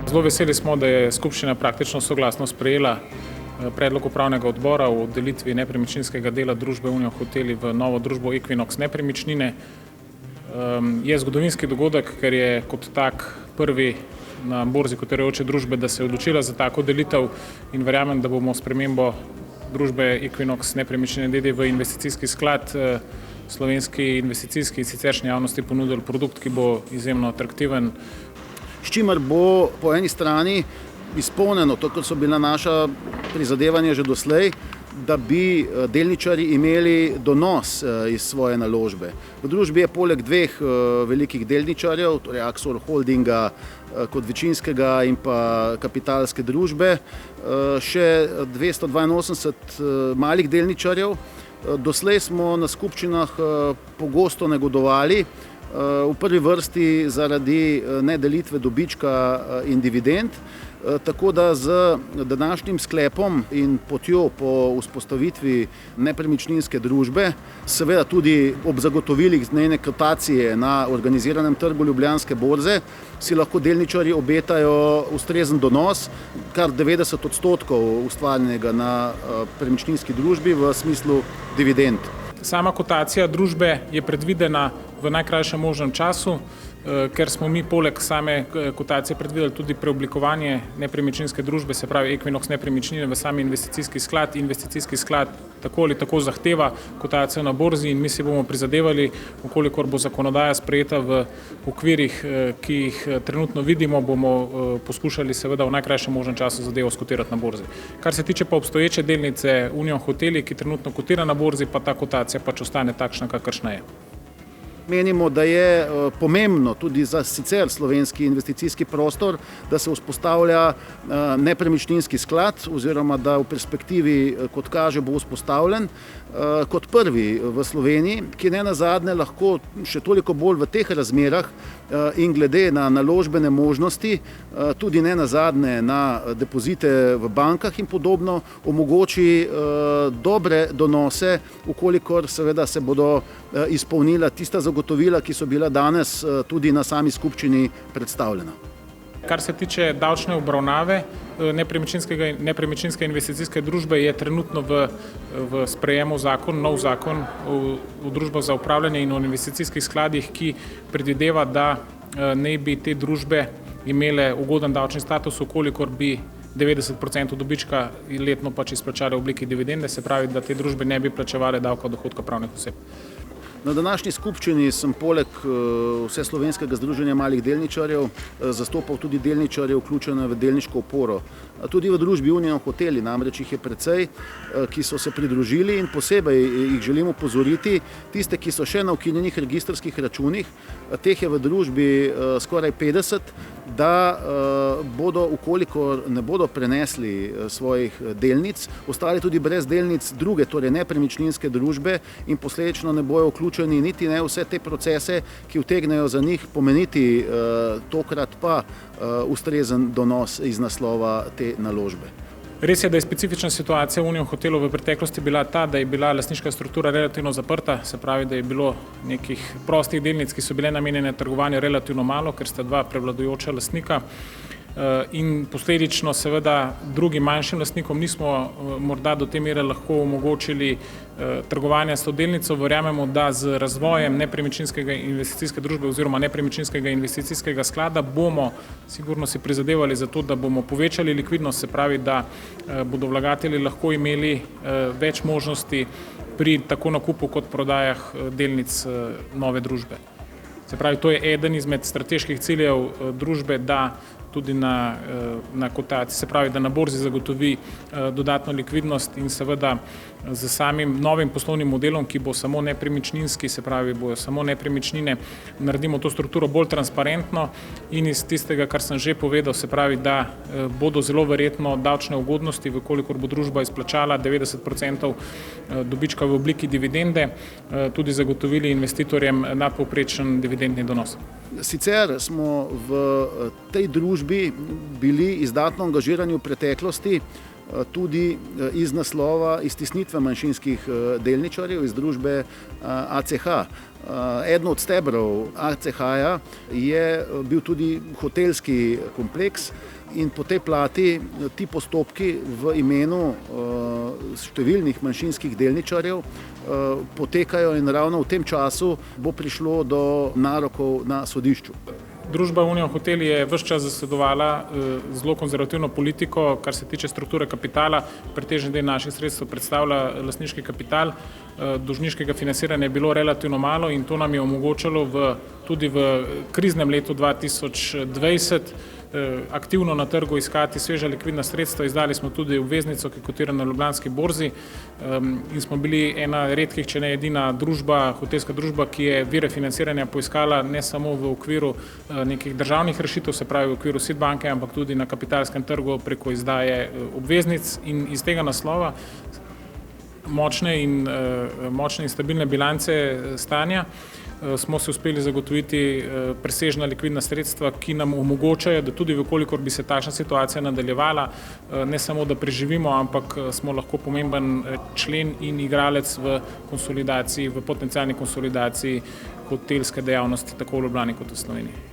Zelo veseli smo, da je skupščina praktično soglasno sprejela predlog upravnega odbora o delitvi nepremičninskega dela družbe Union Hoteli v novo družbo Equinox Nepremičnine. Je zgodovinski dogodek, ker je kot tak prvi na borzi kotirajoče družbe, da se je odločila za tako delitev, in verjamem, da bomo spremembo družbe Equinox Nepremičnine d.d. v investicijski sklad slovenski investicijski in siceršnji javnosti ponudili produkt, ki bo izjemno atraktiven. S čimer bo po eni strani izpolnjeno to, kar so bila naša prizadevanja že doslej, da bi delničarji imeli donos iz svoje naložbe. V družbi je poleg dveh velikih delničarjev, torej Axor Holdinga kot večinskega in pa kapitalske družbe, še 282 malih delničarjev. Doslej smo na skupščinah pogosto negodovali, v prvi vrsti zaradi nedelitve dobička in dividend, tako da z današnjim sklepom in potjo po vzpostavitvi nepremičninske družbe, seveda tudi ob zagotovilih njene kotacije na organiziranem trgu Ljubljanske borze, si lahko delničarji obetajo ustrezen donos, kar 90% ustvarjenega na premičninski družbi v smislu dividend. Sama kotacija družbe je predvidena v najkrajšem možnem času, ker smo mi poleg same kotacije predvideli tudi preoblikovanje nepremičninske družbe, se pravi Equinox Nepremičnine, v sami investicijski sklad. Investicijski sklad tako ali tako zahteva kotacijo na borzi in mi si bomo prizadevali, ukolikor bo zakonodaja sprejeta v okvirih, ki jih trenutno vidimo, bomo poskušali seveda v najkrajšem možnem času zadevo skotirati na borzi. Kar se tiče pa obstoječe delnice Union Hoteli, ki trenutno kotira na borzi, pa ta kotacija pač ostane takšna, kakršna je. Menimo, da je pomembno tudi za sicer slovenski investicijski prostor, da se vzpostavlja nepremičninski sklad oziroma da v perspektivi, kot kaže, bo vzpostavljen kot prvi v Sloveniji, ki ne nazadnje lahko še toliko bolj v teh razmerah in glede na naložbene možnosti, tudi ne nazadnje na depozite v bankah in podobno, omogoči dobre donose, ukolikor seveda se bodo izpolnila tista zagotovila, ki so bila danes tudi na sami skupščini predstavljena. Kar se tiče davčne obravnave nepremičninske investicijske družbe, je trenutno v sprejemu nov zakon o družbah za upravljanje in o investicijskih skladih, ki predvideva, da naj bi te družbe imele ugoden davčni status, ukolikor bi 90% dobička letno pač izplačale v obliki dividende, se pravi, da te družbe ne bi plačevale davka od dohodka pravnih oseb. Na današnji skupščini sem poleg Vseslovenskega združenja malih delničarjev zastopal tudi delničarje vključene v delniško oporo. Tudi v družbi Union Hoteli, namreč jih je precej, ki so se pridružili, in posebej jih želim opozoriti tiste, ki so še na ukinjenih registrskih računih, teh je v družbi skoraj 50, da bodo, ukolikor ne bodo prenesli svojih delnic, ostali tudi brez delnic druge, torej nepremičninske družbe, in posledično ne bojo vključeni niti ne vse te procese, ki utegnejo za njih pomeniti tokrat pa ustrezen donos iz naslova te naložbe. Res je, da je specifična situacija Union Hotelov v preteklosti bila ta, da je bila lastniška struktura relativno zaprta, se pravi, da je bilo nekih prostih delnic, ki so bile namenjene trgovanju, relativno malo, ker sta dva prevladujoča lastnika, in posledično seveda drugim manjšim lastnikom nismo morda do te mere lahko omogočili trgovanja s to delnico. Verjamemo, da z razvojem nepremičninskega investicijske družbe oziroma nepremičninskega investicijskega sklada bomo sigurno si prizadevali za to, da bomo povečali likvidnost, se pravi, da bodo vlagatelji lahko imeli več možnosti pri tako nakupu kot prodajah delnic nove družbe. Se pravi, to je eden izmed strateških ciljev družbe, da tudi na kotaciji, se pravi, da na borzi zagotovi dodatno likvidnost in seveda z samim novim poslovnim modelom, ki bo samo nepremičninski, se pravi, bojo samo nepremičnine, naredimo to strukturo bolj transparentno in iz tistega, kar sem že povedal, se pravi, da bodo zelo verjetno davčne ugodnosti, vkolikor bo družba izplačala 90% dobička v obliki dividende, tudi zagotovili investitorjem nadpovprečen dividendni donos. Sicer smo v tej družbi bili izdatno angažirani v preteklosti tudi iz naslova iztisnitve manjšinskih delničarjev iz družbe ACH. Eden od stebrov ACH-ja je bil tudi hotelski kompleks, In po tej plati ti postopki v imenu številnih manjšinskih delničarjev potekajo in ravno v tem času bo prišlo do narokov na sodišču. Družba Union Hoteli je ves čas zasledovala zelo konzervativno politiko, kar se tiče strukture kapitala. Pretežni del naših sredstev predstavlja lastniški kapital. Dolžniškega financiranja je bilo relativno malo in to nam je omogočalo tudi v kriznem letu 2020 aktivno na trgu iskati sveža likvidna sredstva. Izdali smo tudi obveznico, ki kotira na Ljubljanski borzi in smo bili ena redkih, če ne edina družba, hotelska družba, ki je vire financiranja poiskala ne samo v okviru nekih državnih rešitev, se pravi v okviru SID banke, ampak tudi na kapitalskem trgu preko izdaje obveznic in iz tega naslova močne in stabilne bilance stanja smo se uspeli zagotoviti presežna likvidna sredstva, ki nam omogočajo, da tudi vkolikor bi se takšna situacija nadaljevala, ne samo da preživimo, ampak smo lahko pomemben člen in igralec v konsolidaciji, v potencialni konsolidaciji hotelske dejavnosti tako v Ljubljani kot v Sloveniji.